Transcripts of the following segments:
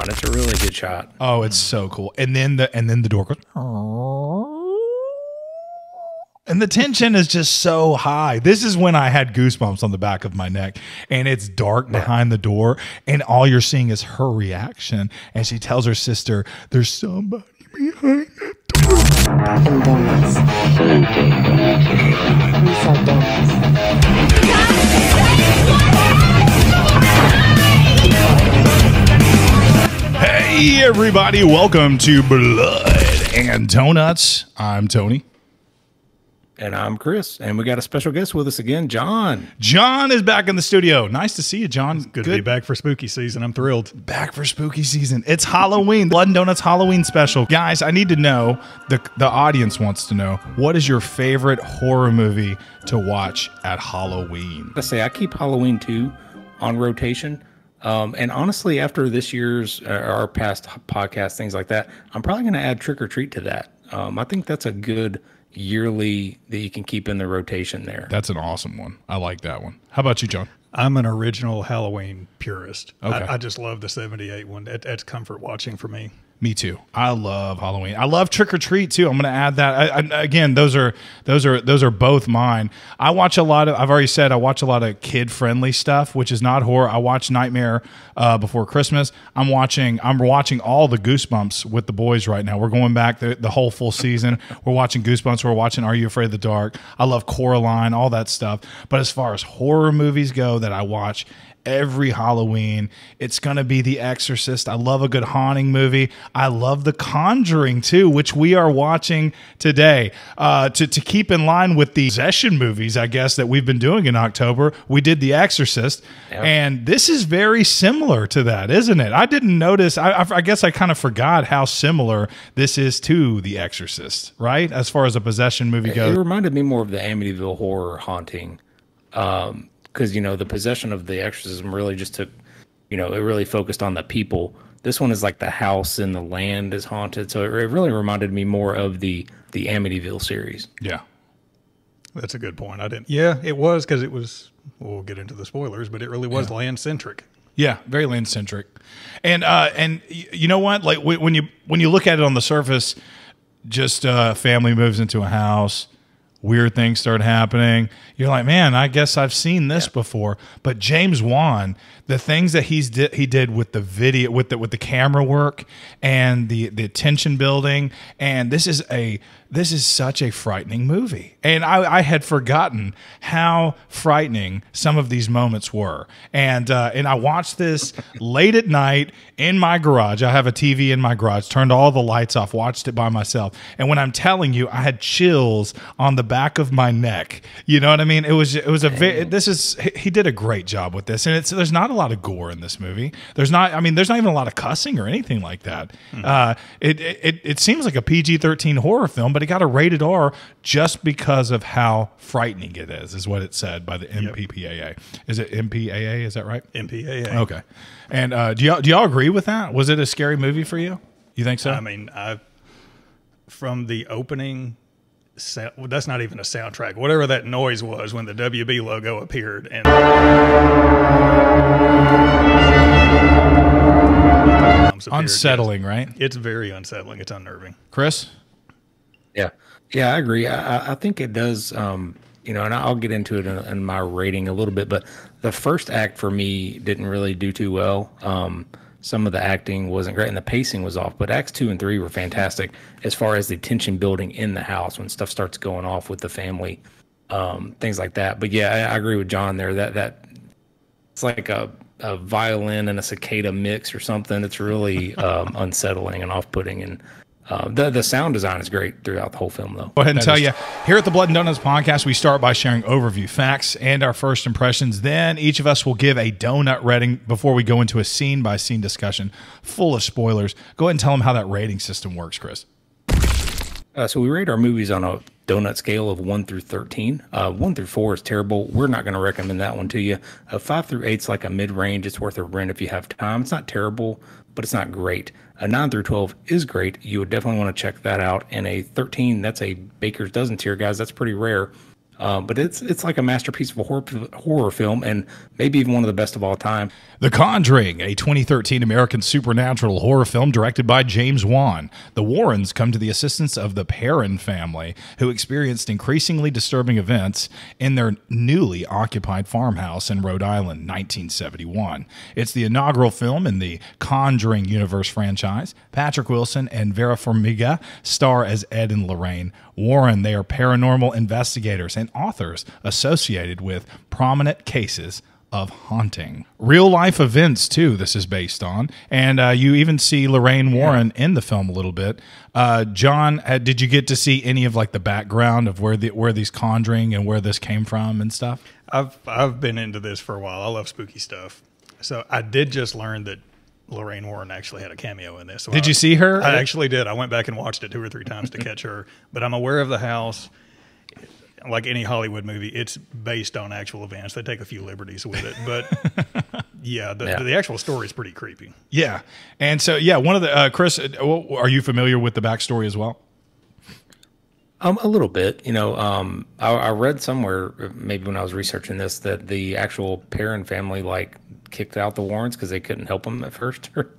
on. It's a really good shot. Oh, it's so cool. And then the door goes, and the tension is just so high. This is when I had goosebumps on the back of my neck, and it's dark behind the door, and all you're seeing is her reaction. And she tells her sister, "There's somebody behind that door." And donuts. We sell donuts. Hey, everybody. Welcome to Blood and Donuts. I'm Tony. And I'm Chris, and we got a special guest with us again, John. John is back in the studio. Nice to see you, John. Good to be back for spooky season. I'm thrilled. Back for spooky season. It's Halloween. Blood and Donuts Halloween special. Guys, I need to know, the audience wants to know, what is your favorite horror movie to watch at Halloween? Let's say I keep Halloween 2 on rotation. And honestly, after this year's, our past podcast, things like that, I'm probably going to add Trick or Treat to that. I think that's a good yearly that you can keep in the rotation there. That's an awesome one. I like that one. How about you, John? I'm an original Halloween purist. Okay. I just love the 78 one. That's comfort watching for me. Me too. I love Halloween. I love Trick or Treat too. I'm going to add that. Again, those are both mine. I watch a lot of. I've already said I watch a lot of kid friendly stuff, which is not horror. I watch Nightmare Before Christmas. I'm watching all the Goosebumps with the boys right now. We're going back the whole full season. We're watching Goosebumps. We're watching Are You Afraid of the Dark? I love Coraline, all that stuff. But as far as horror movies go, that I watch every Halloween, it's going to be The Exorcist. I love a good haunting movie. I love The Conjuring too, which we are watching today. To keep in line with the possession movies, I guess, that we've been doing in October, we did The Exorcist. Yep. And this is very similar to that, isn't it? I didn't notice. I guess I kind of forgot how similar this is to The Exorcist, right? As far as a possession movie goes. It reminded me more of the Amityville Horror haunting. Because, the possession of the exorcism really just took, it really focused on the people. This one is like the house and the land is haunted. So it really reminded me more of the Amityville series. Yeah. That's a good point. Yeah, it was, because it was, we'll get into the spoilers, but it really was land-centric. Yeah, very land-centric. And you know what? Like when you look at it on the surface, just family moves into a house, weird things start happening. You're like, man, I guess I've seen this before. But James Wan, the things that he did with the video, with the camera work and the tension building, and this is such a frightening movie. And I had forgotten how frightening some of these moments were. And I watched this late at night in my garage. I have a TV in my garage, turned all the lights off, watched it by myself. And when I'm telling you, I had chills on the back of my neck. You know what I mean? He did a great job with this. And there's not a lot of gore in this movie. There's not even a lot of cussing or anything like that. It seems like a PG-13 horror film, but it got a rated R just because of how frightening it is what it said by the MPPAA. Is it MPAA? Is that right? MPAA. Okay. And do y'all agree with that? Was it a scary movie for you? You think so? I mean, from the opening, that's not even a soundtrack. Whatever that noise was when the WB logo appeared, and unsettling, right? It's very unsettling. It's unnerving. Chris? Yeah, I agree. I think it does, and I'll get into it in my rating a little bit, but the first act for me didn't really do too well. Some of the acting wasn't great and the pacing was off, but acts 2 and 3 were fantastic as far as the tension building in the house when stuff starts going off with the family, things like that. But yeah, I agree with John there that it's like a violin and a cicada mix or something. It's really unsettling and off-putting, and the sound design is great throughout the whole film, though. Go ahead and tell you, here at the Blood and Donuts podcast, we start by sharing overview facts and our first impressions. Then each of us will give a donut rating before we go into a scene-by-scene discussion full of spoilers. Go ahead and tell them how that rating system works, Chris. So we rate our movies on a donut scale of 1 through 13. 1 through 4 is terrible. We're not going to recommend that one to you. 5 through 8 is like a mid-range. It's worth a rent if you have time. It's not terrible, but it's not great. A 9 through 12 is great. You would definitely want to check that out. And a 13, that's a baker's dozen tier, guys. That's pretty rare. But it's like a masterpiece of a horror film, and maybe even one of the best of all time. The Conjuring, a 2013 American supernatural horror film directed by James Wan. The Warrens come to the assistance of the Perran family, who experienced increasingly disturbing events in their newly occupied farmhouse in Rhode Island, 1971. It's the inaugural film in the Conjuring universe franchise. Patrick Wilson and Vera Farmiga star as Ed and Lorraine Warren. They are paranormal investigators and authors associated with prominent cases of haunting. Real life events, too, this is based on. And you even see Lorraine Warren in the film a little bit. John, did you get to see any of like the background of where these Conjuring and where this came from and stuff? I've been into this for a while. I love spooky stuff. So I did just learn that Lorraine Warren actually had a cameo in this. So Did you see her? I actually did. I went back and watched it 2 or 3 times to catch her. But I'm aware of the house. Like any Hollywood movie, it's based on actual events. They take a few liberties with it, but the actual story is pretty creepy. Yeah, and so one of the Chris, are you familiar with the backstory as well? A little bit, I read somewhere, maybe when I was researching this, that the actual Perran family like kicked out the Warrens because they couldn't help them at first, or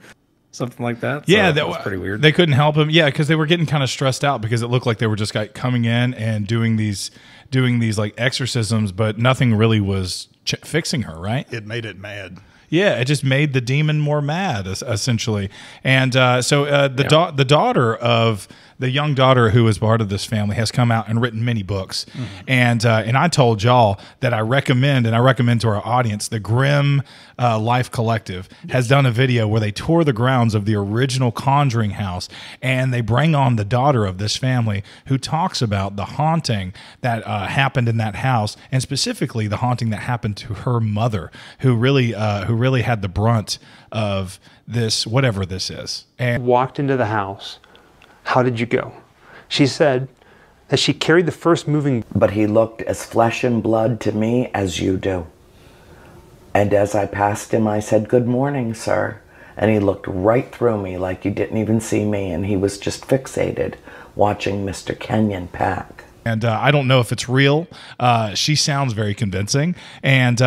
something like that. So Yeah, that was pretty weird. They couldn't help him. Yeah, because they were getting kind of stressed out because it looked like they were just like coming in and doing these like exorcisms, but nothing really was fixing her. Right? It made it mad. Yeah, it just made the demon more mad, essentially. And the daughter of the young daughter who is part of this family has come out and written many books. And I told y'all that I recommend to our audience, the Grimm Life Collective has done a video where they tour the grounds of the original Conjuring house, and they bring on the daughter of this family who talks about the haunting that happened in that house, and specifically the haunting that happened to her mother, who really had the brunt of this, whatever this is. And walked into the house. How did you go? She said that she carried the first moving. But he looked as flesh and blood to me as you do. And as I passed him, I said, "Good morning, sir." And he looked right through me like he didn't even see me, and he was just fixated watching Mr. Kenyon pack. And I don't know if it's real. She sounds very convincing, and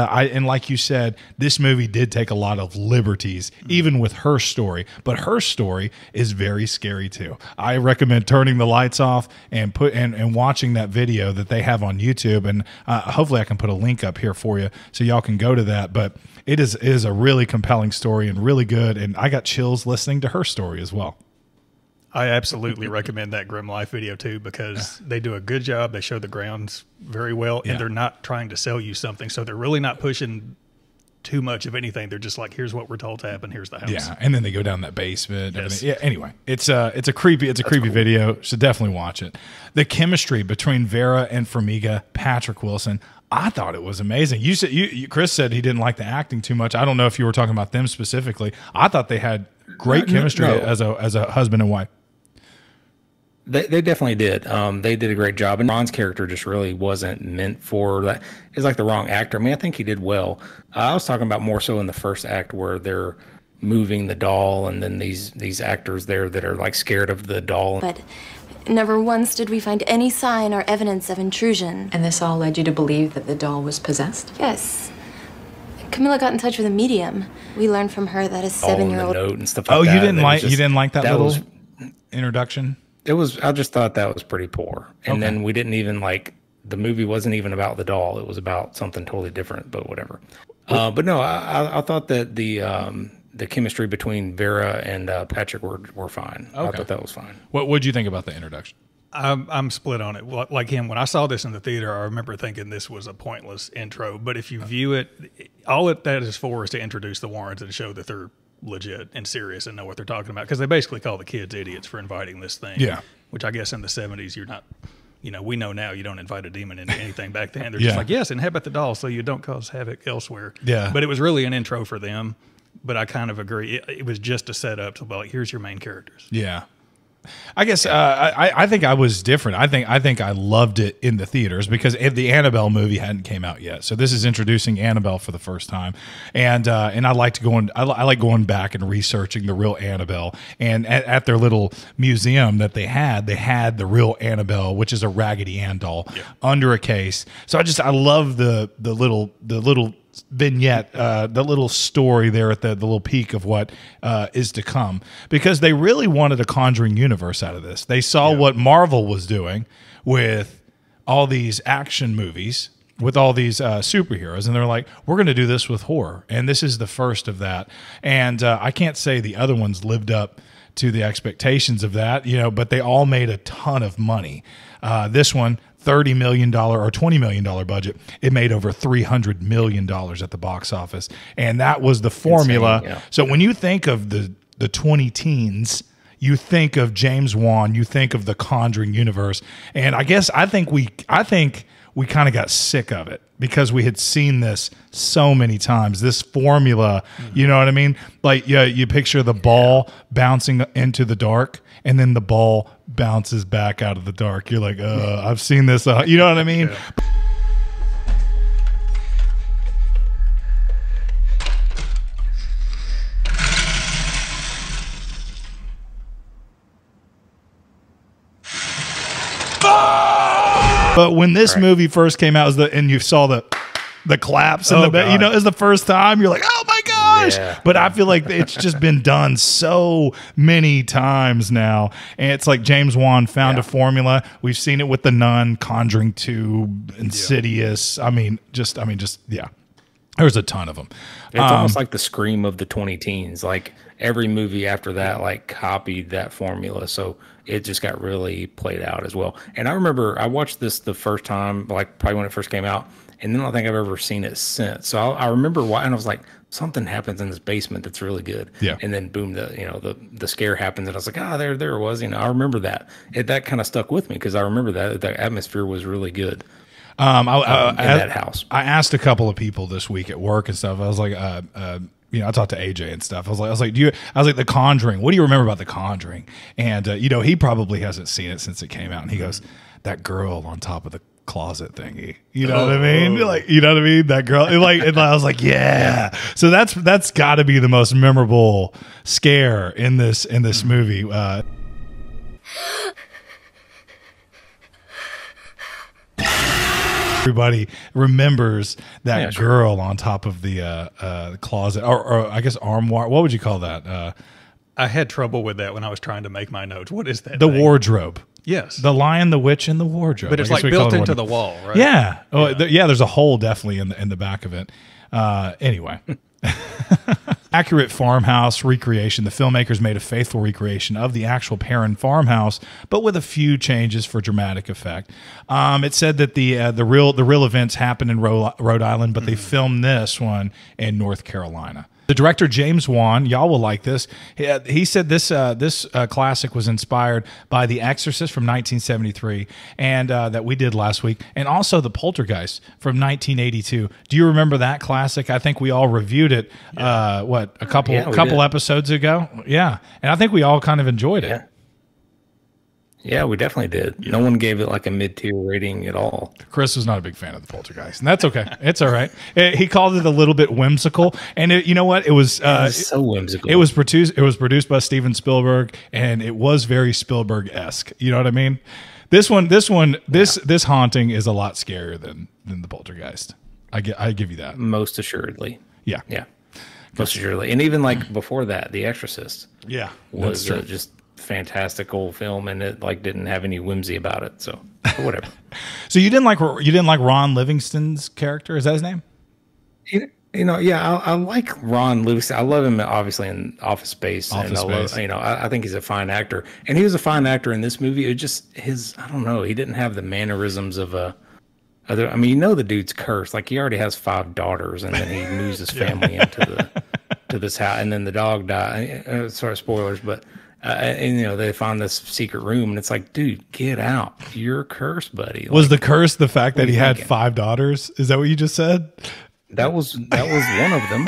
like you said, this movie did take a lot of liberties, even with her story. But her story is very scary too. I recommend turning the lights off and watching that video that they have on YouTube. And hopefully, I can put a link up here for you so y'all can go to that. But it is a really compelling story and really good. And I got chills listening to her story as well. I absolutely recommend that Grimm Life video too, because they do a good job. They show the grounds very well, and they're not trying to sell you something. So they're really not pushing too much of anything. They're just like, here's what we're told to happen. Here's the house. Yeah. And then they go down that basement. Yes. Yeah. Anyway, it's a creepy video. Should definitely watch it. The chemistry between Vera and Farmiga, Patrick Wilson, I thought it was amazing. You said Chris said he didn't like the acting too much. I don't know if you were talking about them specifically. I thought they had great chemistry as a husband and wife. They definitely did. They did a great job. And Ron's character just really wasn't meant for that. He's like the wrong actor. I mean, I think he did well. I was talking about more so in the first act where they're moving the doll, and then these actors there that are like scared of the doll. But never once did we find any sign or evidence of intrusion. And this all led you to believe that the doll was possessed? Yes. Camilla got in touch with a medium. We learned from her that a 7-year-old note and stuff like that. You didn't like that little introduction? I just thought that was pretty poor. And then we didn't even the movie wasn't even about the doll. It was about something totally different, but whatever. But no, I thought that the chemistry between Vera and Patrick were fine. Okay. I thought that was fine. What did you think about the introduction? I'm split on it. Like him, when I saw this in the theater, I remember thinking this was a pointless intro. But if you view it, all that is for is to introduce the Warrens and show that they're legit and serious and know what they're talking about, because they basically call the kids idiots for inviting this thing. Yeah, which I guess in the 70s you're not, we know now you don't invite a demon into anything. Back then they're just like, yes, inhabit the doll so you don't cause havoc elsewhere. Yeah, but it was really an intro for them. But I kind of agree, it was just a setup to here's your main characters. Yeah. I guess I think I was different. I think I loved it in the theaters because the Annabelle movie hadn't came out yet. So this is introducing Annabelle for the first time, and I like going back and researching the real Annabelle. And at their little museum that they had the real Annabelle, which is a Raggedy Ann doll under a case. So I love the little vignette, the little story there at the little peak of what is to come, because they really wanted a Conjuring universe out of this. They saw what Marvel was doing with all these action movies, with all these superheroes, and they're like, we're going to do this with horror, and this is the first of that. And I can't say the other ones lived up to the expectations of that, but they all made a ton of money. This one, $30 million or $20 million budget, it made over $300 million at the box office. And that was the formula. Insane, yeah. So when you think of the 20 teens, you think of James Wan, you think of the Conjuring universe. And I think we kind of got sick of it because we had seen this so many times, this formula, you know what I mean? Like, you picture the ball bouncing into the dark, and then the ball bounces back out of the dark. You're like, I've seen this, you know what I mean? Yeah. But when this movie first came out, and you saw the claps and it's the first time, you're like, oh my gosh. Yeah. But I feel like it's just been done so many times now. And it's like James Wan found a formula. We've seen it with The Nun, Conjuring 2, Insidious. There's a ton of them. It's almost like the Scream of the 20 teens. Like every movie after that, like copied that formula. So it just got really played out as well. And I remember I watched this the first time, like probably when it first came out, and then I don't think I've ever seen it since. So I remember why, and I was like, something happens in this basement that's really good. Yeah. And then boom, the scare happens, and I was like, there it was. I remember that. That kind of stuck with me because I remember that the atmosphere was really good. In that house. I asked a couple of people this week at work and stuff. I was like, I talked to AJ and stuff. I was like, The Conjuring. What do you remember about The Conjuring? And he probably hasn't seen it since it came out. And he goes, that girl on top of the closet thingy. You know what I mean? Like, you know what I mean? That girl. And I was like, yeah. So that's got to be the most memorable scare in this movie. Everybody remembers that girl on top of the closet, or I guess armoire. What would you call that? I had trouble with that when I was trying to make my notes. What is that? The wardrobe. Yes. The Lion, the Witch, and the wardrobe. But it's like built into the wall, right? Yeah. Oh, there's a hole definitely in the back of it. Anyway. Accurate farmhouse recreation. The filmmakers made a faithful recreation of the actual Perran farmhouse, but with a few changes for dramatic effect. It said that the real events happened in Rhode Island, but they filmed this one in North Carolina. The director, James Wan, y'all will like this. He said this classic was inspired by The Exorcist from 1973, and that we did last week, and also The Poltergeist from 1982. Do you remember that classic? I think we all reviewed it. A couple episodes ago. Yeah, and I think we all kind of enjoyed it. Yeah, we definitely did. Yeah. No one gave it like a mid-tier rating at all. Chris was not a big fan of The Poltergeist, and that's okay. It's all right. He called it a little bit whimsical, and you know what? It was so whimsical. It was produced by Steven Spielberg, and it was very Spielberg-esque. You know what I mean? This haunting is a lot scarier than The Poltergeist. I give you that. Most assuredly. Yeah. Most assuredly, and even like before that, The Exorcist. Yeah, was just fantastical film, and it like didn't have any whimsy about it, so whatever. So you didn't like Ron Livingston's character? Is that his name? I like Ron Livingston. I love him obviously in Office Space. I think he's a fine actor, and he was a fine actor in this movie. It just I don't know, he didn't have the mannerisms of the dude's cursed. Like, he already has 5 daughters, and then he moves his family to this house, and then the dog died. Sorry, spoilers, but they find this secret room, and it's like, dude, get out! You're cursed, buddy. Was the curse the fact that he had 5 daughters? Is that what you just said? That was one of them.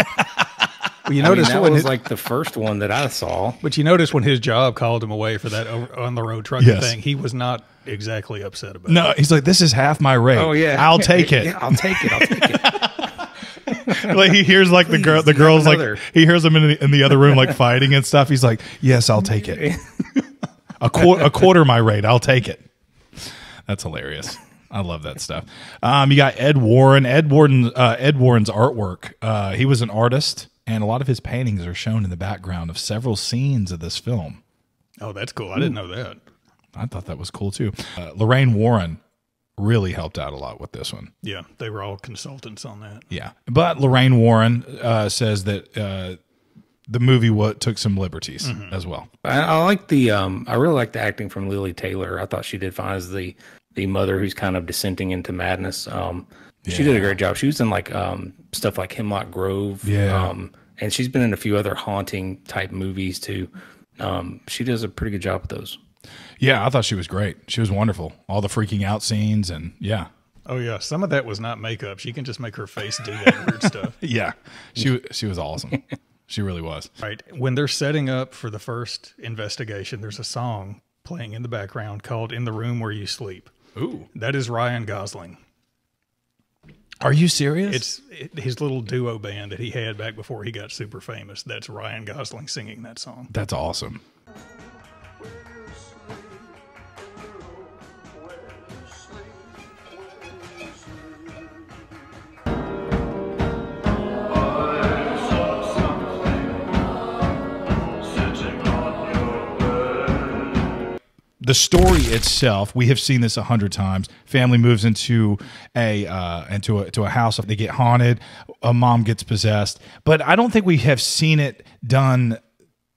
You I mean, notice that when was like the first one that I saw. but you notice when his job called him away for that on the road trucking Yes. thing, he was not exactly upset about it. No, he's like, this is half my rate. Oh yeah, I'll take it. Yeah, I'll take it. I'll take it. Like he hears like the girls like another. he hears them in the other room like fighting and stuff. He's like, yes, I'll take it. a quarter my rate. I'll take it. That's hilarious. I love that stuff. You got Ed Warren. Ed Warren's artwork. He was an artist, and a lot of his paintings are shown in the background of several scenes of this film. Oh, that's cool. I didn't know that. I thought that was cool too. Lorraine Warren really helped out a lot with this one. Yeah, they were all consultants on that. Yeah, but Lorraine Warren says that the movie took some liberties as well. I like the I really like the acting from Lily Taylor. I thought she did fine as the mother who's kind of descending into madness. She did a great job. She was in like stuff like Hemlock Grove. Yeah. And she's been in a few other haunting type movies too. She does a pretty good job with those. Yeah, I thought she was great. She was wonderful. All the freaking out scenes and yeah. Oh yeah, some of that was not makeup. She can just make her face do that weird stuff. Yeah. She was awesome. She really was. Right. When they're setting up for the first investigation, there's a song playing in the background called In the Room Where You Sleep. Ooh. That is Ryan Gosling. Are you serious? It's his little duo band that he had back before he got super famous. That's Ryan Gosling singing that song. That's awesome. The story itself, we have seen this 100 times. Family moves into a house. They get haunted. A mom gets possessed. But I don't think we have seen it done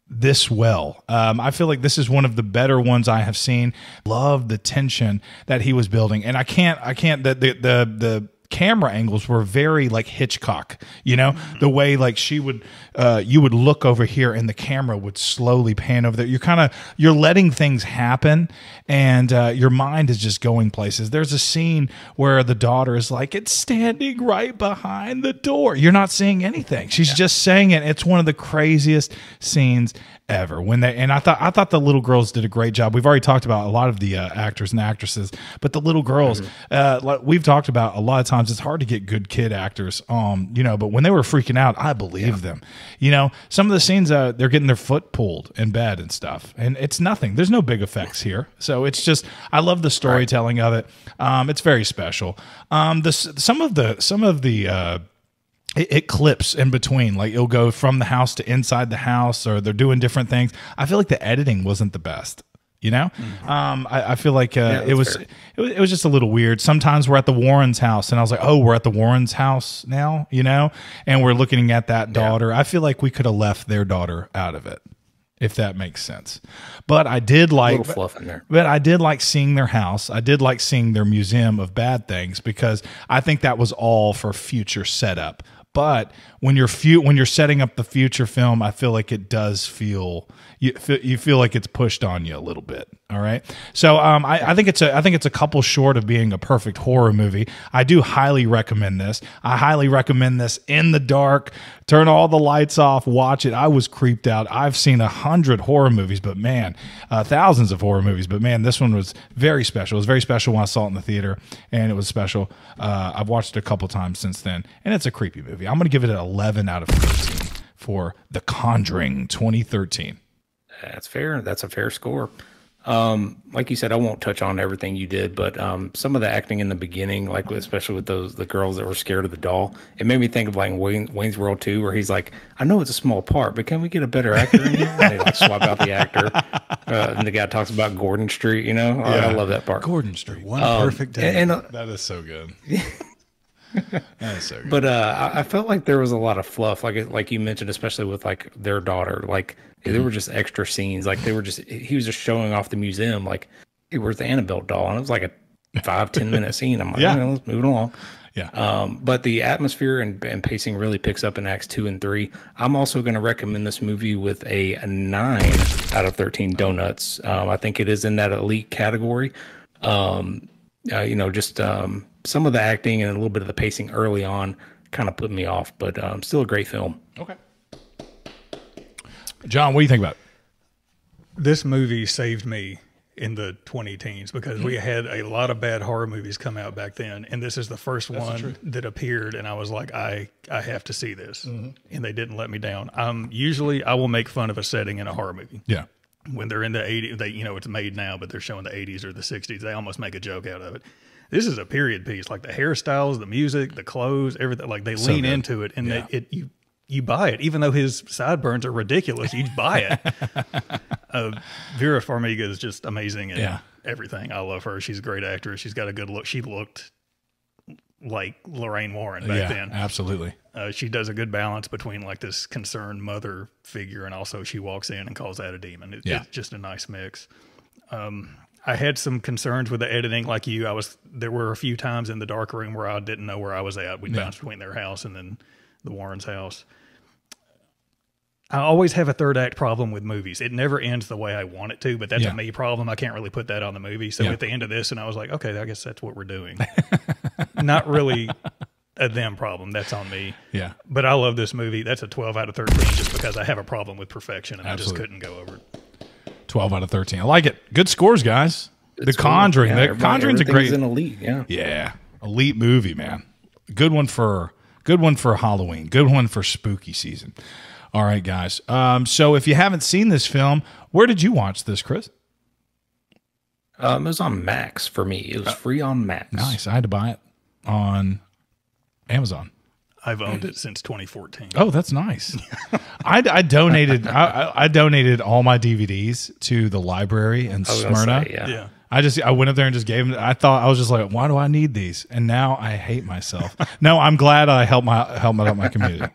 this well. I feel like this is one of the better ones I have seen. Love the tension that he was building, and I can't. The camera angles were very like Hitchcock, you know, the way like she would, you would look over here and the camera would slowly pan over there. You're letting things happen and your mind is just going places. There's a scene where the daughter is like, it's standing right behind the door. You're not seeing anything. She's just saying it. It's one of the craziest scenes ever. I thought the little girls did a great job. We've already talked about a lot of the actors and actresses, but the little girls, like we've talked about a lot of times, it's hard to get good kid actors, you know, but when they were freaking out, I believe them. You know, some of the scenes, they're getting their foot pulled in bed and stuff, and it's nothing. There's no big effects here. So it's just, I love the storytelling of it. It's very special. Some of the it clips in between, like it'll go from the house to inside the house, or they're doing different things. I feel like the editing wasn't the best, you know. I feel like it was just a little weird. Sometimes we're at the Warrens' house, and I was like, oh, we're at the Warrens' house now, you know, and we're looking at that daughter. I feel like we could have left their daughter out of it, if that makes sense. But I did like a little fluff in there. But I did like seeing their house. I did like seeing their museum of bad things, because I think that was all for future setup. But when you're setting up the future film, I feel like it does feel you feel like it's pushed on you a little bit. All right, so I think it's a couple short of being a perfect horror movie. I do highly recommend this. I highly recommend this in the dark. Turn all the lights off. Watch it. I was creeped out. I've seen 100 horror movies, but man, thousands of horror movies, but man, this one was very special. It was very special when I saw it in the theater, and it was special. I've watched it a couple times since then, and it's a creepy movie. I'm going to give it an 11 out of 13 for The Conjuring 2013. That's fair. That's a fair score. Like you said, I won't touch on everything you did, but some of the acting in the beginning, like especially with the girls that were scared of the doll, it made me think of like Wayne's World 2, where he's like, I know it's a small part, but can we get a better actor in here? And they like swap out the actor. And the guy talks about Gordon Street, you know? I love that part. Gordon Street. One perfect day. And, That is so good. That is so good. but I felt like there was a lot of fluff, like you mentioned, especially with like their daughter. Like there were just extra scenes. Like he was just showing off the museum. Like, hey, where's the Annabelle doll? And it was like a 5-10 minute scene. I'm like, let's move it along. Yeah. But the atmosphere and pacing really picks up in Acts 2 and 3. I'm also going to recommend this movie with a 9 out of 13 donuts. I think it is in that elite category. You know, just some of the acting and a little bit of the pacing early on kind of put me off, but still a great film. Okay. John, what do you think about it? This movie saved me in the 20 teens because we had a lot of bad horror movies come out back then, and this is the first one that appeared, and I was like, I have to see this, and they didn't let me down. Usually I will make fun of a setting in a horror movie. Yeah. When they're in the 80s, it's made now, but they're showing the 80s or the 60s. They almost make a joke out of it. This is a period piece, like the hairstyles, the music, the clothes, everything. Like they lean into it, and you buy it, even though his sideburns are ridiculous. You buy it. Vera Farmiga is just amazing in everything. I love her. She's a great actress. She's got a good look. She looked like Lorraine Warren back then. Absolutely. She does a good balance between like this concerned mother figure, and also she walks in and calls that a demon. It's just a nice mix. I had some concerns with the editing, like you. There were a few times in the dark room where I didn't know where I was at. We'd bounce between their house and then the Warrens' house. I always have a third act problem with movies. It never ends the way I want it to, but that's a me problem. I can't really put that on the movie. So at the end of this, and I was like, okay, I guess that's what we're doing. Not really a them problem. That's on me. Yeah. But I love this movie. That's a 12 out of 13 just because I have a problem with perfection, and I just couldn't go over it. 12 out of 13. I like it. Good scores, guys. The Conjuring. The Conjuring's a great, an elite. Yeah. Elite movie, man. Good one for Halloween. Good one for spooky season. All right, guys. So if you haven't seen this film, where did you watch this, Chris? It was on Max for me. It was free on Max. Nice. I had to buy it on Amazon. I've owned it since 2014. Oh, that's nice. I donated. I donated all my DVDs to the library in Smyrna. Yeah. I went up there and just gave them. I was just like, why do I need these? And now I hate myself. No, I'm glad I helped out my community.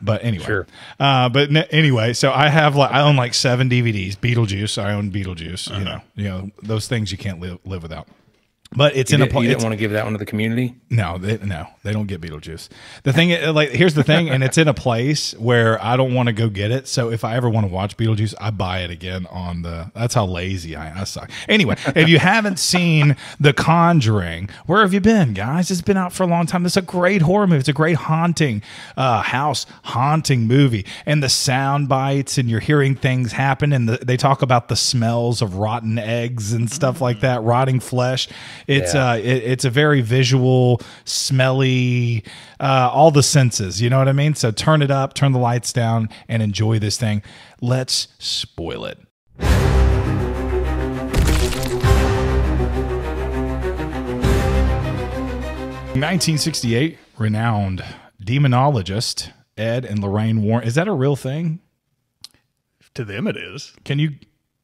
But anyway, sure. Anyway, so I own like 7 DVDs. Beetlejuice. I own Beetlejuice. You know those things you can't live without. But it's you didn't want to give that one to the community? No, they don't get Beetlejuice. The thing, here's the thing, and it's in a place where I don't want to go get it. So if I ever want to watch Beetlejuice, I buy it again on that's how lazy I am. I suck. Anyway, if you haven't seen The Conjuring, where have you been, guys? It's been out for a long time. It's a great horror movie. It's a great haunting movie, and the sound bites, and you're hearing things happen, and they talk about the smells of rotten eggs and stuff like that, rotting flesh. It's it's a very visual, smelly, all the senses. You know what I mean? So turn it up, turn the lights down, and enjoy this thing. Let's spoil it. 1968, renowned demonologist Ed and Lorraine Warren. Is that a real thing? To them, it is. Can you?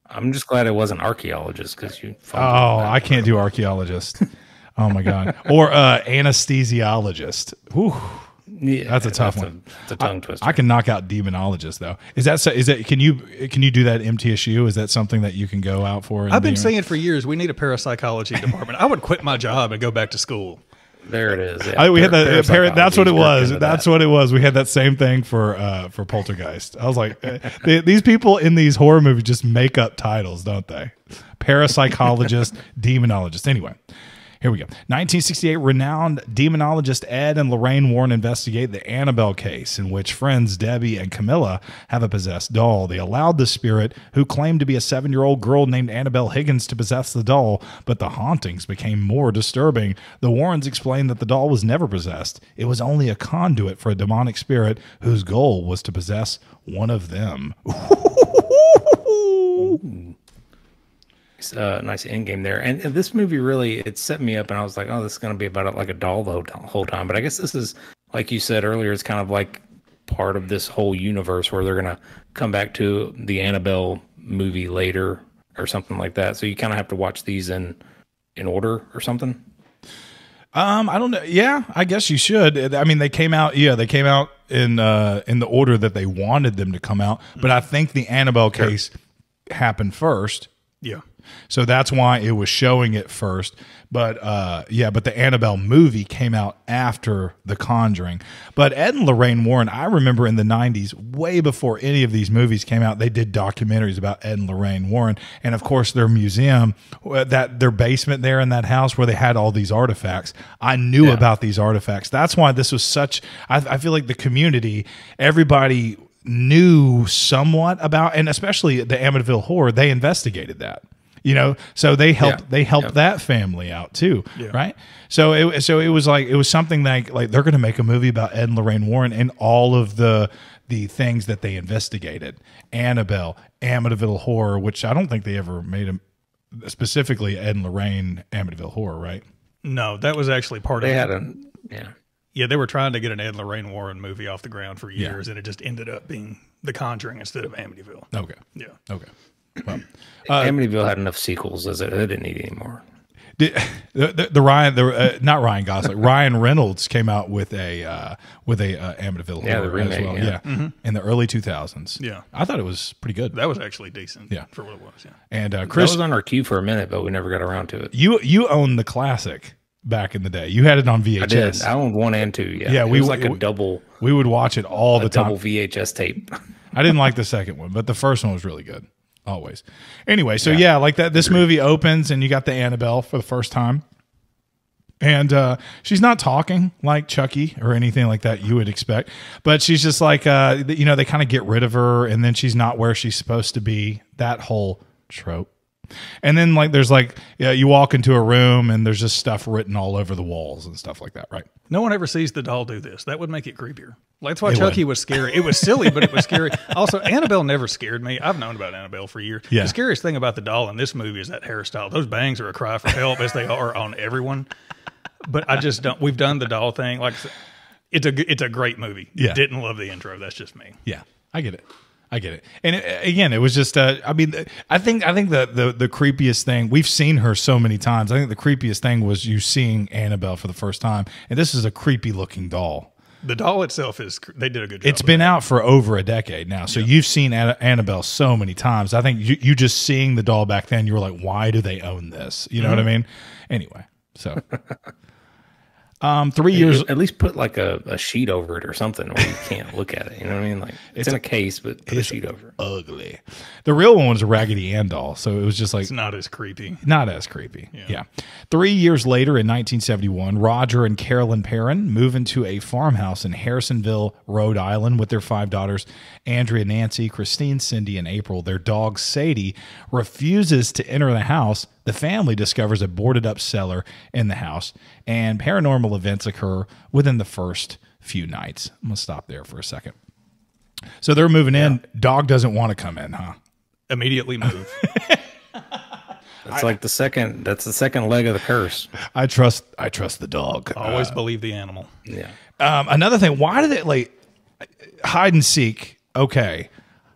I'm just glad it wasn't archaeologist because you. I can't do archaeologist. Oh my god! Or anesthesiologist. Whew. Yeah, that's a tough one. It's a tongue twister. I can knock out demonologist though. Is that can you do that at MTSU? Is that something that you can go out for? I've been saying for years we need a parapsychology department. I would quit my job and go back to school. There it is. Yeah. We had that. That's what it was. That's what it was. We had that same thing for Poltergeist. I was like, these people in these horror movies just make up titles, don't they? Parapsychologist, demonologist. Anyway. Here we go. 1968, renowned demonologist Ed and Lorraine Warren investigate the Annabelle case, in which friends Debbie and Camilla have a possessed doll. They allowed the spirit, who claimed to be a 7-year-old girl named Annabelle Higgins, to possess the doll, but the hauntings became more disturbing. The Warrens explained that the doll was never possessed. It was only a conduit for a demonic spirit whose goal was to possess one of them. Nice end game there, and this movie really it set me up, and I was like, oh, this is going to be about like a doll the whole time. But I guess this is, like you said earlier, it's kind of like part of this whole universe where they're going to come back to the Annabelle movie later or something like that. So you kind of have to watch these in order or something. I don't know. Yeah, I guess you should. I mean, they came out. Yeah, they came out in the order that they wanted them to come out. But I think the Annabelle case happened first. Yeah. So that's why it was showing it first. But but the Annabelle movie came out after The Conjuring. But Ed and Lorraine Warren, I remember in the 90s, way before any of these movies came out, they did documentaries about Ed and Lorraine Warren. And of course, their museum, their basement there in that house where they had all these artifacts. I knew about these artifacts. That's why this was such, I feel like the community, everybody knew somewhat about, and especially the Amityville Horror, they investigated that. You know, so they helped that family out too, right? So it was like, it was something like they're going to make a movie about Ed and Lorraine Warren and all of the things that they investigated. Annabelle, Amityville Horror, which I don't think they ever made a specifically Ed and Lorraine Amityville Horror, right? No, that was actually part of They it. had a Yeah, they were trying to get an Ed and Lorraine Warren movie off the ground for years, and it just ended up being The Conjuring instead of Amityville. Okay. Yeah. Okay. Well, Amityville had enough sequels as it didn't need any more. Not Ryan Gosling, Ryan Reynolds came out with a Amityville Horror the remake, as well. yeah. In the early 2000s. Yeah. I thought it was pretty good. That was actually decent. Yeah. For what it was. Yeah. And Chris Chris, was on our queue for a minute, but we never got around to it. you owned the classic back in the day. You had it on VHS. I did. I owned 1 and 2. Yeah, Yeah, it was like a double We would watch it all the time. double VHS tape. I didn't like the second one, but the first one was really good. Always. Anyway, so yeah, like that. This movie opens and you got the Annabelle for the first time. And she's not talking like Chucky or anything like that you would expect, but she's just like, you know, they kind of get rid of her and then she's not where she's supposed to be. That whole trope. And then like there's like, you walk into a room and there's just stuff written all over the walls and stuff like that, right? No one ever sees the doll do this. That would make it creepier. Like, that's why It Chucky would. was scary. It was silly, but it was scary. Also, Annabelle never scared me. I've known about Annabelle for years. Yeah. The scariest thing about the doll in this movie is that hairstyle. Those bangs are a cry for help, as they are on everyone. But I just don't. We've done the doll thing. Like, it's a great movie. Yeah. Didn't love the intro. That's just me. Yeah, I get it. And again, it was just, I mean, I think the creepiest thing, we've seen her so many times. I think the creepiest thing was you seeing Annabelle for the first time. And this is a creepy looking doll. The doll itself they did a good job. It's been out for over a decade now. So you've seen Annabelle so many times. I think you just seeing the doll back then, you were like, why do they own this? You know what I mean? Anyway, so 3 years. At least put like a sheet over it or something where you can't look at it. You know what I mean? Like it's in a case, but put a sheet over it. Ugly. The real one was a Raggedy Ann doll. So it was just like, It's not as creepy. not as creepy. Yeah. 3 years later in 1971, Roger and Carolyn Perran move into a farmhouse in Harrisonville, Rhode Island with their 5 daughters, Andrea, Nancy, Christine, Cindy, and April. Their dog, Sadie, refuses to enter the house. The family discovers a boarded up cellar in the house, and paranormal events occur within the first few nights. I'm going to stop there for a second. So they're moving in. Dog doesn't want to come in, huh? Immediately move. It's like the second leg of the curse. I trust the dog. Always believe the animal. Yeah. Another thing, why do they like hide and seek? Okay.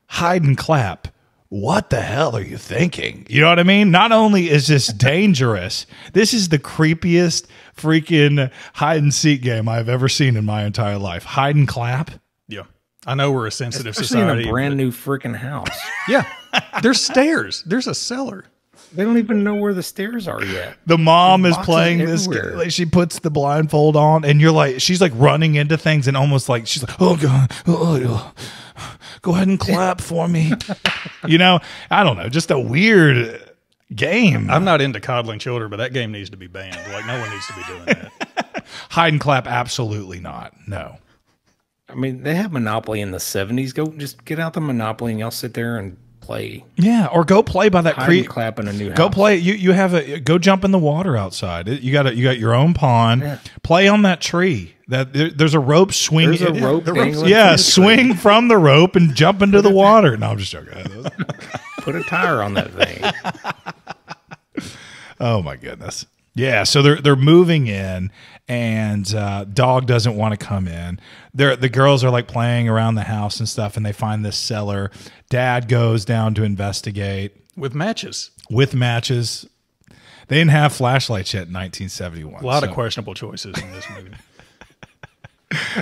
Hide and clap. What the hell are you thinking? You know what I mean? Not only is this dangerous, this is the creepiest freaking hide and seek game I've ever seen in my entire life. Hide and clap. Yeah. I know we're a sensitive Especially society. in a brand new freaking house. Yeah. There's stairs. There's a cellar. They don't even know where the stairs are yet. The mom is Boxes playing this. everywhere. Like, she puts the blindfold on, and you're like, she's like running into things, and almost like she's like, oh god, go ahead and clap for me. You know, I don't know, just a weird game. I'm not into coddling children, but that game needs to be banned. Like, no one needs to be doing that. Hide and clap, absolutely not. No. I mean, they had Monopoly in the 70s. Go just get out the Monopoly and y'all sit there and play. Yeah, or go play by that Hide creek. and clap in a new house. Go play. You have a go jump in the water outside. You got your own pond. Yeah. Play on that tree. There's a rope swing. There's a rope dangling from Yeah, the swing from the rope and jump into the water. No, I'm just joking. Put a tire on that thing. Oh my goodness. Yeah, so they're moving in, and dog doesn't want to come in. The girls are like playing around the house and stuff, and they find this cellar. Dad goes down to investigate With matches. with matches. They didn't have flashlights yet in 1971. A lot so of questionable choices in this movie.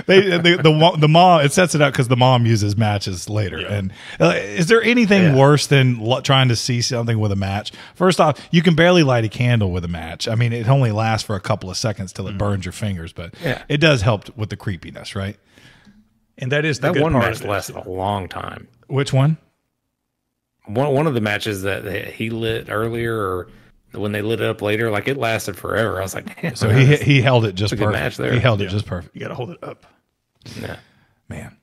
the mom, it sets it up because the mom uses matches later. Yeah. And is there anything worse than trying to see something with a match? First off, you can barely light a candle with a match. I mean, it only lasts for a couple of seconds till it burns your fingers, but it does help with the creepiness, right? And that is the That good one part match of it. lasted a long time. Which one? One of the matches that he lit earlier, or when they lit it up later, like it lasted forever. I was like, damn, So he held it just That's a good perfect. match there. He held it just perfect. You got to hold it up. Yeah. Man.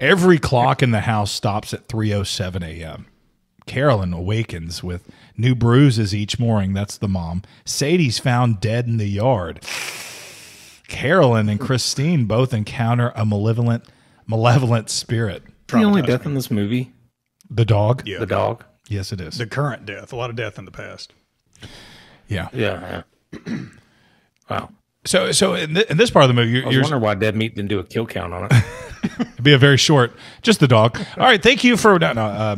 Every clock in the house stops at 3:07 a.m. Carolyn awakens with new bruises each morning. That's the mom. Sadie's found dead in the yard. Carolyn and Christine both encounter a malevolent spirit. The only death in this movie? The dog? Yeah. The dog? Yes, it is. The current death. A lot of death in the past. Yeah. Yeah. Wow. So in this part of the movie, I was wondering why Dead Meat didn't do a kill count on it. it'd be a very short, just the dog. All right, thank you for Yeah.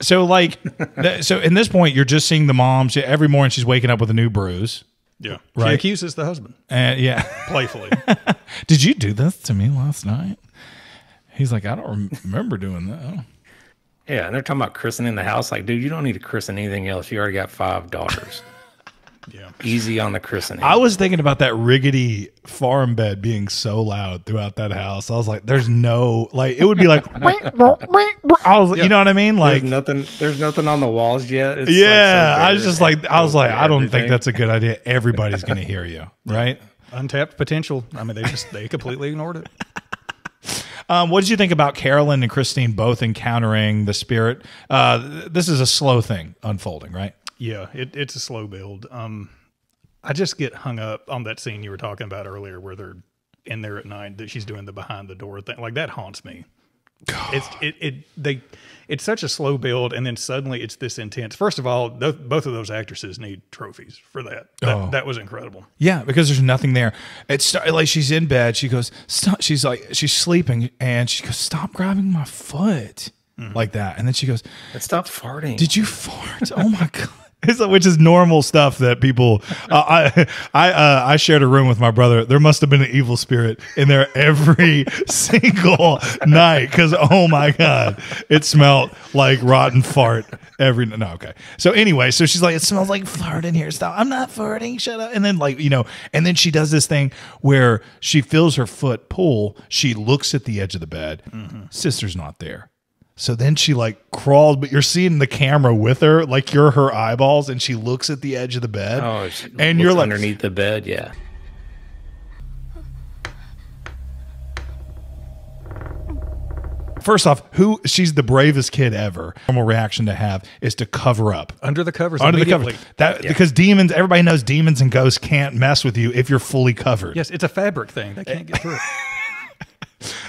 So like, so in this point, you're just seeing the mom. Every morning she's waking up with a new bruise. Yeah. Right. She accuses the husband. And yeah, Playfully. Did you do this to me last night? He's like, I don't remember doing that. Yeah, and they're talking about christening the house. Like, dude, you don't need to christen anything else. You already got 5 daughters. Yeah. Easy on the christening. I was thinking about that rickety farm bed being so loud throughout that house. I was like, there's no, like, it would be like, I was, you know what I mean? Like, there's nothing on the walls yet. It's yeah, like I was just like, I don't think everything. that's a good idea. Everybody's going to hear you, right? Untapped potential. I mean, they completely ignored it. What did you think about Carolyn and Christine both encountering the spirit? This is a slow thing unfolding, right? Yeah, it's a slow build. I just get hung up on that scene you were talking about earlier where they're in there at night, that she's doing the behind the door thing. Like, that haunts me. It's such a slow build, and then suddenly it's this intense. First of all, both of those actresses need trophies for that. That was incredible. Yeah, because there's nothing there. It's like she's in bed. She goes, stop. She's sleeping, and she goes, stop grabbing my foot, like that. And then she goes, stop farting. Did you fart? Oh my god. Which is normal stuff that people. I shared a room with my brother. There must have been an evil spirit in there every single night because oh my god, it smelled like rotten fart every. No, okay. So anyway, so she's like, it smells like fart in here. Stop! I'm not farting. Shut up. And then and then she does this thing where she feels her foot pull. She looks at the edge of the bed. Sister's not there. So then she crawled, but you're seeing the camera with her, like you're her eyeballs, and she looks at the edge of the bed. Oh, and you're underneath the bed, yeah. First off, she's the bravest kid ever. Normal reaction to have is to cover up. Under the covers. Because demons, everybody knows demons and ghosts can't mess with you if you're fully covered. Yes, it's a fabric thing. They can't get through it.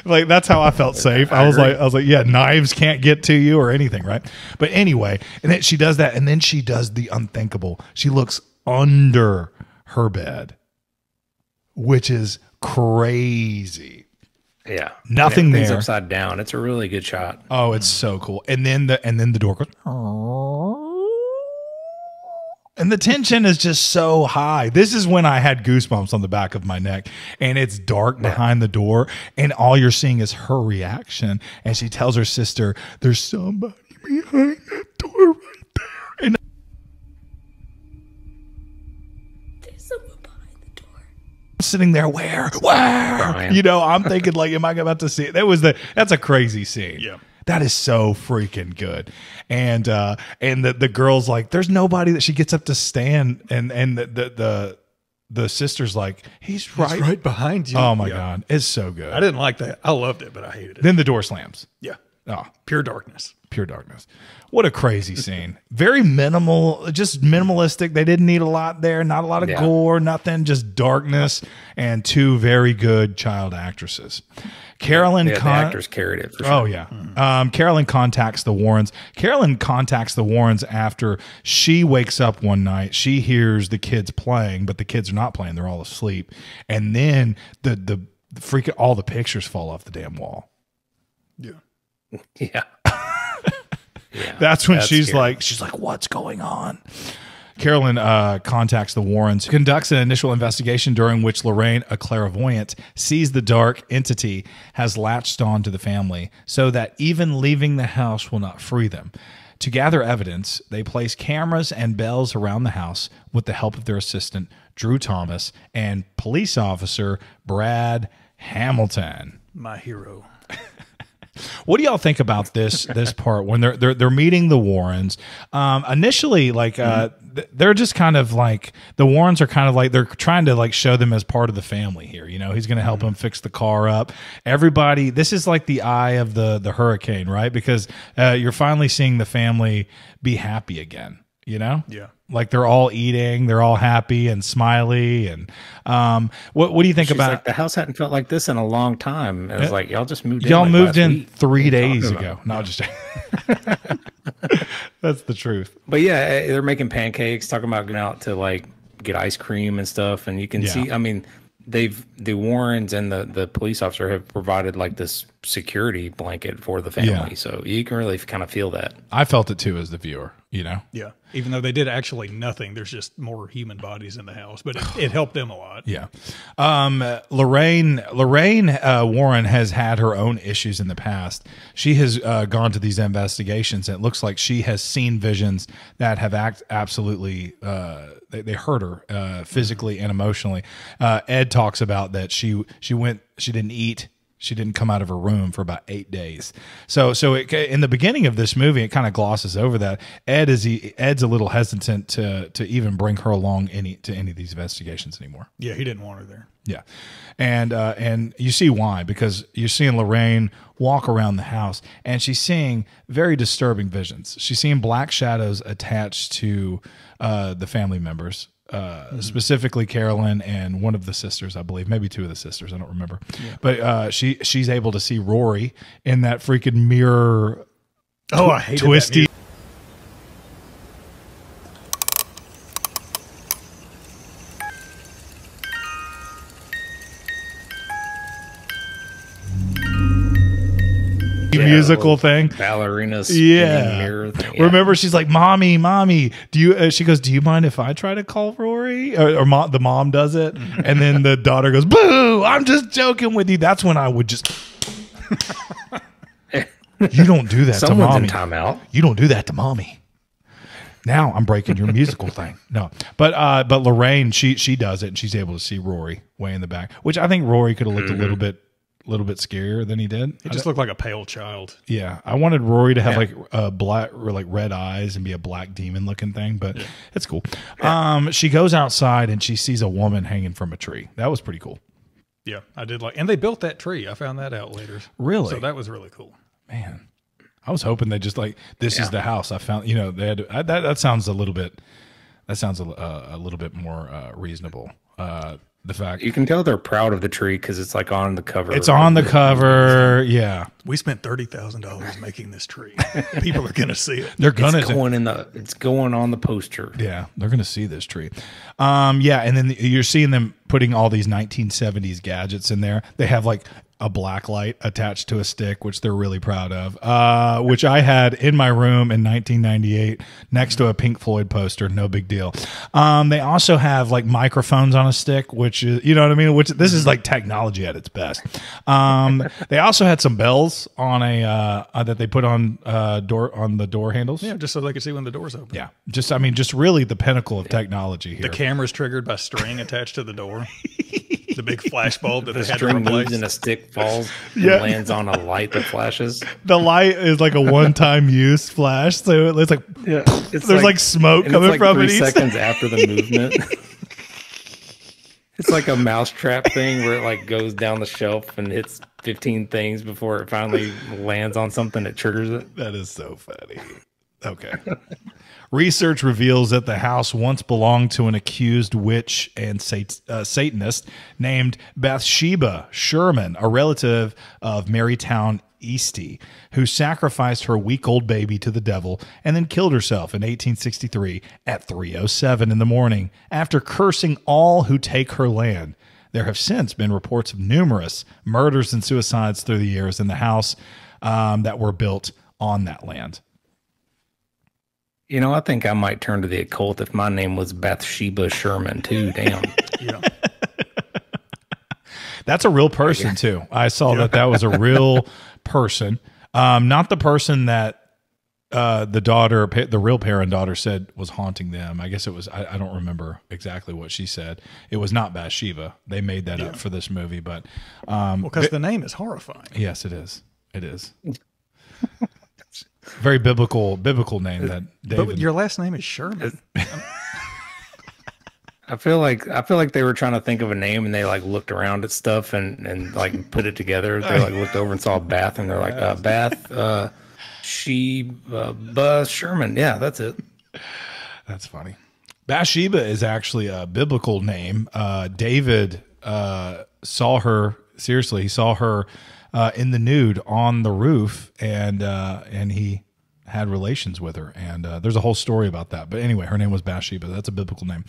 That's how I felt safe. I was like, yeah, knives can't get to you or anything, right? But anyway, and then she does that, and then she does the unthinkable. She looks under her bed, which is crazy. Yeah, nothing there. Everything's upside down. It's a really good shot. Oh, it's so cool. And then the door goes. And the tension is just so high. This is when I had goosebumps on the back of my neck. And it's dark behind the door. And all you're seeing is her reaction. And she tells her sister, there's somebody behind that door right there. And there's someone behind the door. I'm sitting there, where? I'm thinking, am I about to see it? That's a crazy scene. Yeah. That is so freaking good. And the girl's like, there's nobody that she gets up to stand and the sister's like, he's right behind you. Oh my God. It's so good. I didn't like that. I loved it, but I hated it. Then the door slams. Yeah. Oh, pure darkness. Pure darkness. What a crazy scene. Very minimal, just minimalistic. They didn't need a lot there. Not a lot of gore, nothing, just darkness and 2 very good child actresses. Carolyn, the actors carried it. For sure. Oh yeah. Carolyn contacts the Warrens. Carolyn contacts the Warrens after she wakes up one night. She hears the kids playing, but the kids are not playing. They're all asleep. And then the freaking all the pictures fall off the damn wall. Yeah. Yeah. That's when she's scary. She's like, what's going on? Carolyn contacts the Warrens, conducts an initial investigation during which Lorraine, a clairvoyant, sees the dark entity has latched on to the family so that even leaving the house will not free them. To gather evidence, they place cameras and bells around the house with the help of their assistant, Drew Thomas, and police officer Brad Hamilton. My hero. What do y'all think about this part when they're meeting the Warrens? Initially, like they're just kind of like the Warrens are kind of like they're trying to like show them as part of the family here. You know, he's going to help him fix the car up. Everybody, this is like the eye of the hurricane, right? Because you're finally seeing the family be happy again. You know, Yeah. like they're all eating, they're all happy and smiley. And what do you think She's about like, the house hadn't felt like this in a long time. It was like, y'all just moved in. y'all like moved last in week. 3 What are you days talking ago? about? No, just that's the truth. But yeah, they're making pancakes, talking about going out to like get ice cream and stuff. And you can see, I mean, the Warrens and the police officer have provided like this security blanket for the family. So you can really kind of feel that. I felt it too as the viewer, you know? Yeah. Even though they did actually nothing, there's just more human bodies in the house, but it helped them a lot. Yeah. Lorraine Warren has had her own issues in the past. She has gone to these investigations, and it looks like she has seen visions that have absolutely they hurt her physically and emotionally. Ed talks about that she didn't eat. She didn't come out of her room for about 8 days. So in the beginning of this movie, it kind of glosses over that. Ed's a little hesitant to even bring her along to any of these investigations anymore. Yeah, he didn't want her there. Yeah, and you see why, because you're seeing Lorraine walk around the house, and she's seeing very disturbing visions. She's seeing black shadows attached to the family members. Specifically Carolyn and one of the sisters, I believe, maybe two of the sisters, I don't remember. Yeah. But she's able to see Rory in that freaking mirror. Oh, I hated twisty. that musical thing, ballerinas, mirror thing. Remember, she's like, "Mommy, do you?" She goes, "Do you mind if I try to call Rory?" Or the mom does it, and then the daughter goes, "Boo! I'm just joking with you." That's when I would just, you don't do that Someone's to mommy. in timeout. You don't do that to mommy. Now I'm breaking your musical thing. No, but Lorraine, she does it, and she's able to see Rory way in the back, which I think Rory could have looked a little bit scarier than he did. It just looked like a pale child. Yeah, I wanted Rory to have like black or like red eyes and be a black demon looking thing, but it's cool. She goes outside and she sees a woman hanging from a tree. That was pretty cool. Yeah, I did and they built that tree. I found that out later. Really? So that was really cool. Man, I was hoping they just like, this is the house. I found, they had that sounds a little bit. That sounds a little bit more reasonable. The fact you can tell they're proud of the tree because it's like on the cover. It's on the cover. Yeah, we spent $30,000 making this tree. People are gonna see it. They're gonna. It's going on the poster. Yeah, they're gonna see this tree. Yeah, and then you're seeing them putting all these 1970s gadgets in there. They have like a black light attached to a stick, which they're really proud of, which I had in my room in 1998 next to a Pink Floyd poster. No big deal. They also have like microphones on a stick, which is, you know what I mean? Which this is like technology at its best. They also had some bells on that they put on the door handles. Yeah, just so they could see when the door's open. Yeah, just really the pinnacle of technology here. The camera's triggered by string attached to the door. The big flash bulb that the they had to string replace. moves and a stick falls and lands on a light that flashes. The light is like a one-time use flash, so it's like there's like smoke coming like from 3 it. seconds after the movement. It's like a mousetrap thing where it like goes down the shelf and hits 15 things before it finally lands on something that triggers it. That is so funny. Okay. Research reveals that the house once belonged to an accused witch and Satanist named Basheba Sherman, a relative of Marytown Eastie, who sacrificed her week-old baby to the devil and then killed herself in 1863 at 3:07 in the morning after cursing all who take her land. There have since been reports of numerous murders and suicides through the years in the house that were built on that land. You know, I think I might turn to the occult if my name was Basheba Sherman too. Damn. Yeah. That's a real person too. I saw that was a real person. Not the person that the real Perran daughter said was haunting them. I guess it was, I don't remember exactly what she said. It was not Bathsheba. They made that up for this movie, but because the name is horrifying. Yes, it is. It is. Very biblical name that David. But your last name is Sherman. I feel like they were trying to think of a name and they like looked around at stuff and like put it together. They like looked over and saw Bath and they're like Bath Basheba Sherman. Yeah, that's it. That's funny. Bathsheba is actually a biblical name. David saw her. Seriously, he saw her in the nude on the roof, and he had relations with her. And there's a whole story about that. But anyway, her name was Bathsheba. That's a biblical name.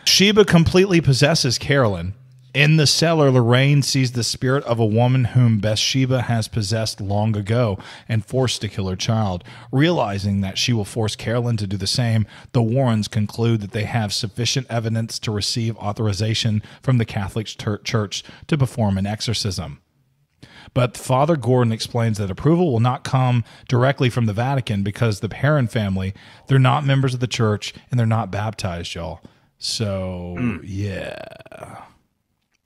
Sheba completely possesses Carolyn. In the cellar, Lorraine sees the spirit of a woman whom Bathsheba has possessed long ago and forced to kill her child. Realizing that she will force Carolyn to do the same, the Warrens conclude that they have sufficient evidence to receive authorization from the Catholic Church to perform an exorcism. But Father Gordon explains that approval will not come directly from the Vatican because the Perran family, they're not members of the church and they're not baptized, y'all. So, yeah.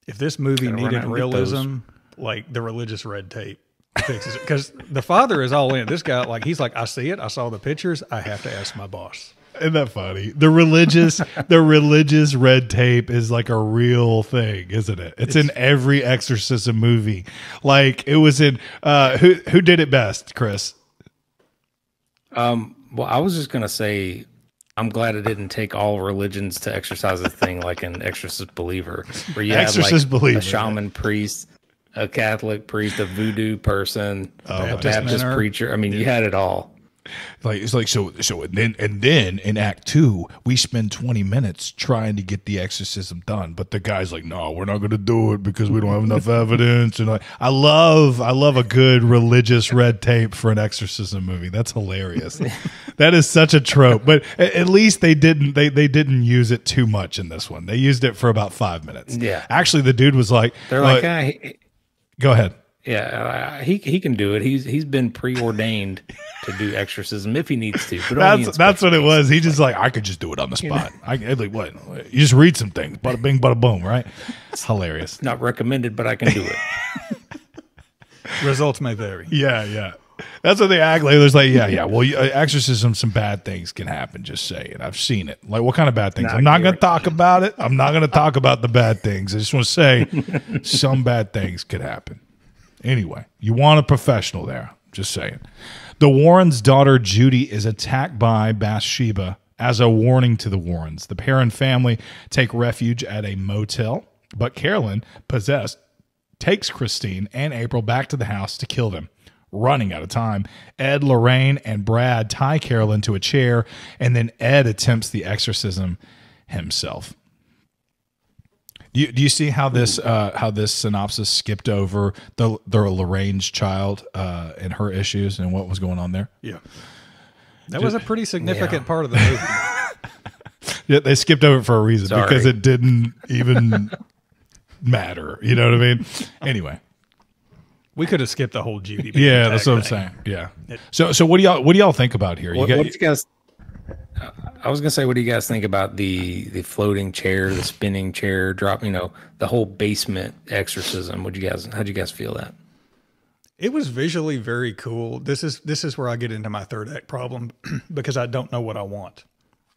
If this movie needed realism, like the religious red tape fixes it. Because the father is all in. This guy, like, he's like, I see it. I saw the pictures. I have to ask my boss. Isn't that funny? The religious red tape is like a real thing, isn't it? It's in every exorcism movie. Like it was in who did it best, Chris? Well, I was just gonna say I'm glad it didn't take all religions to exercise a thing like an exorcist believer, where you had like a shaman priest, a Catholic priest, a voodoo person, a Baptist preacher. I mean, you had it all. Like it's like so and then in Act 2 we spend 20 minutes trying to get the exorcism done, but the guy's like, no, we're not going to do it because we don't have enough evidence. And I love a good religious red tape for an exorcism movie. That's hilarious. That is such a trope, but at least they didn't use it too much in this one. They used it for about 5 minutes. Yeah, actually the dude was like, they're like, go ahead. Yeah, he can do it. He's been preordained to do exorcism if he needs to. But that's what it was. He just like, I could just do it on the spot. I like what? You just read some things, bada bing, bada boom, right? It's hilarious. Not recommended, but I can do it. Results may vary. Yeah. That's what they act like. There's like, yeah. Well, exorcism, some bad things can happen. Just saying. I've seen it. Like, what kind of bad things? I'm not going to talk about it. I'm not going to talk about the bad things. I just want to say some bad things could happen. Anyway, you want a professional there. Just saying. The Warrens' daughter, Judy, is attacked by Bathsheba as a warning to the Warrens. The Perran family take refuge at a motel, but Carolyn, possessed, takes Christine and April back to the house to kill them. Running out of time, Ed, Lorraine, and Brad tie Carolyn to a chair, and then Ed attempts the exorcism himself. Do you see how this synopsis skipped over the Lorraine's child and her issues and what was going on there? Yeah, that was a pretty significant part of the movie. Yeah, they skipped over it for a reason because it didn't even matter. You know what I mean? Anyway, we could have skipped the whole Judy. Yeah, that's what I'm saying. Yeah. So what do y'all think about here? What do you guys? I was gonna say, what do you guys think about the floating chair, the spinning chair, the whole basement exorcism? How'd you guys feel that? It was visually very cool. This is where I get into my third act problem because I don't know what I want.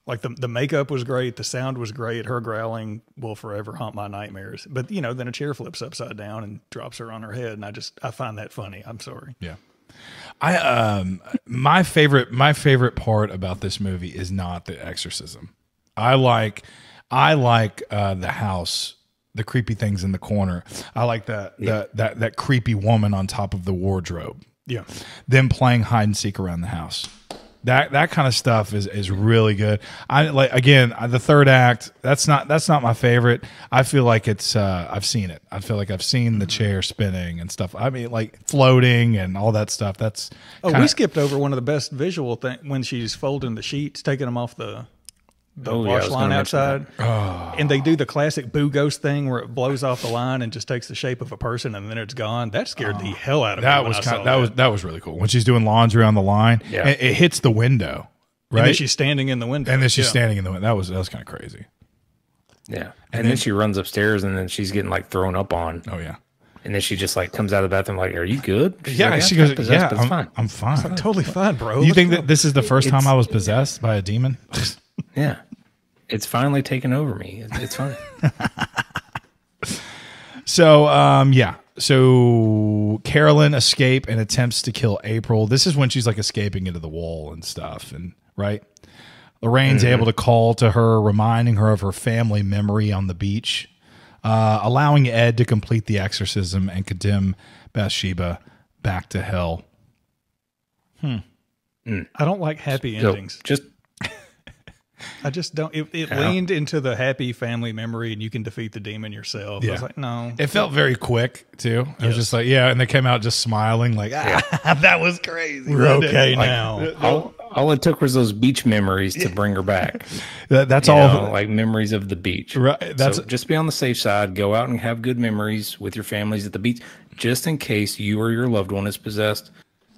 Like the makeup was great, the sound was great. Her growling will forever haunt my nightmares. But then a chair flips upside down and drops her on her head, and I find that funny. I'm sorry. Yeah. My favorite part about this movie is not the exorcism. I like the house, the creepy things in the corner. I like that creepy woman on top of the wardrobe. Yeah. Them playing hide and seek around the house. That kind of stuff is really good. I like, again, the third act, that's not my favorite. I feel like it's I've seen it. I feel like I've seen the chair spinning and stuff. I mean, like floating and all that stuff. That's we skipped over one of the best visual things when she's folding the sheets, taking them off the wash line outside. And they do the classic boo ghost thing where it blows off the line and just takes the shape of a person and then it's gone. That scared the hell out of me. That was really cool. When she's doing laundry on the line, and it hits the window, right? And then she's standing in the window. Standing in the window. That was kind of crazy. Yeah. And then she runs upstairs and then she's getting like thrown up on. Oh yeah. And then she just like comes out of the bathroom like, "Are you good?" She's Yeah, like, she goes, possessed, "Yeah, but it's fine." I'm fine. Totally fine, bro. You think that this is the first time I was possessed by a demon? Yeah, it's finally taken over me. It's fine. So, yeah. So Carolyn escapes and attempts to kill April. This is when she's like escaping into the wall and stuff. And right. Lorraine's able to call to her, reminding her of her family memory on the beach, allowing Ed to complete the exorcism and condemn Bathsheba back to hell. I don't like happy So endings. I just don't. It leaned into the happy family memory, and you can defeat the demon yourself. I was like, no. It felt very quick too. It was just like, yeah, and they came out just smiling, like, that was crazy. We're okay now. All it took was those beach memories to bring her back. That's You all. know, like memories of the beach. Right, that's- So just be on the safe side. Go out and have good memories with your families at the beach, just in case you or your loved one is possessed.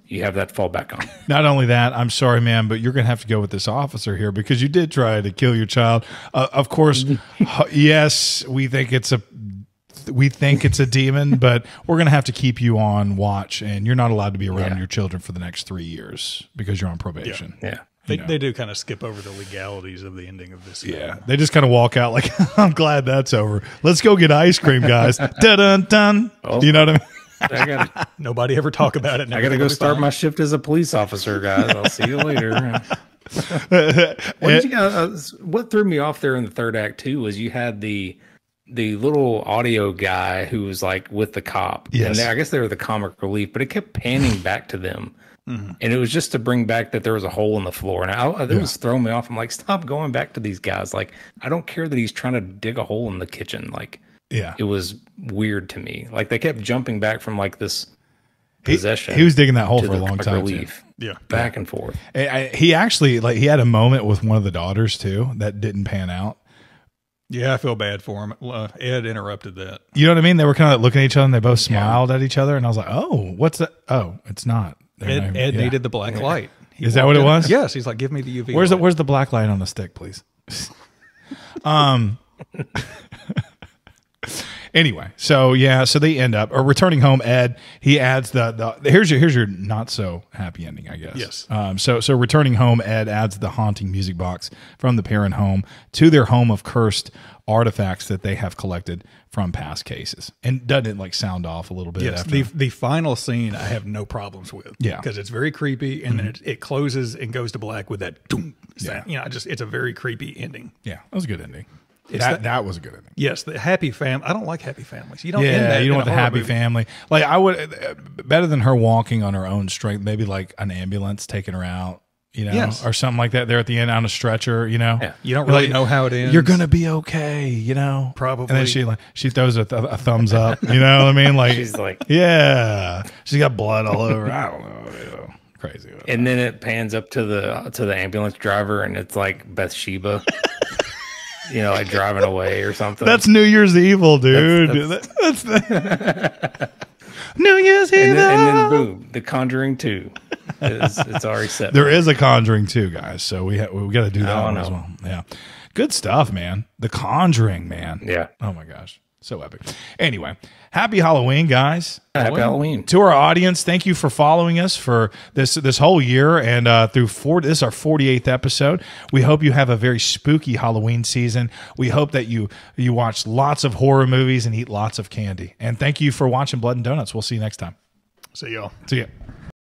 You have that to fall back on. Not only that, I'm sorry, man, but you're going to have to go with this officer here because you did try to kill your child. Of course, yes, we think it's a demon, but we're going to have to keep you on watch, and you're not allowed to be around your children for the next 3 years because you're on probation. Yeah. They do kind of skip over the legalities of the ending of this. Yeah, they just kind of walk out like, I'm glad that's over. Let's go get ice cream, guys. Dun-dun-dun. You know what I mean? Nobody ever talk about it. I got to go start my shift as a police officer, guys. I'll see you later. What threw me off there in the third act too was you had the little audio guy who was like with the cop. Yes. And I guess they were the comic relief, but it kept panning back to them. And it was just to bring back that there was a hole in the floor. And it was throwing me off. I'm like, stop going back to these guys. Like, I don't care that he's trying to dig a hole in the kitchen. Like, it was weird to me. Like, they kept jumping back from like this possession. He was digging that hole to for a the long comic time. relief. Yeah. Back and forth. He actually, like, he had a moment with one of the daughters too that didn't pan out. Yeah, I feel bad for him. Ed interrupted that. You know what I mean? They were kind of looking at each other and they both smiled at each other. And I was like, oh, what's that? Oh, it's not. Ed needed the black light. Is that what it was? Yes. He's like, give me the UV Where's the black light on the stick, please? Anyway, so they end up returning home. Ed, he adds the here's your not so happy ending, I guess. Yes. So returning home, Ed adds the haunting music box from the Perran home to their home of cursed artifacts that they have collected from past cases. And doesn't it like sound off a little bit? Yes. After? The final scene I have no problems with. Yeah. Because it's very creepy, and then it closes and goes to black with that doom sound. You know, it's a very creepy ending. Yeah, that was a good ending. That was a good ending. Yes, the happy family. I don't like happy families. You don't. Yeah, end that you don't in want a the horror happy movie. family. Like I would better than her walking on her own strength. Maybe like an ambulance taking her out, you know, Yes. or something like that. They're at the end on a stretcher, you know. Yeah. You don't really know how it ends. You're gonna be okay, you know. Probably. And then she throws a thumbs up. You know what I mean? Like She's like, yeah, she's got blood all over. I don't know. You know, crazy. and then it pans up to the ambulance driver, and it's like Bathsheba, you know, like driving away or something. That's New Year's Evil, dude. That's New Year's Evil. And then boom, The Conjuring 2. It's already set. There is a Conjuring 2, guys. So we got to do that Oh, one no. as well. Yeah, good stuff, man. The Conjuring, man. Yeah. Oh my gosh, so epic. Anyway, happy Halloween, guys. Happy Halloween. To our audience, thank you for following us for this whole year and this is our 48th episode. We hope you have a very spooky Halloween season. We hope that you watch lots of horror movies and eat lots of candy. And thank you for watching Blood and Donuts. We'll see you next time. See y'all. See ya.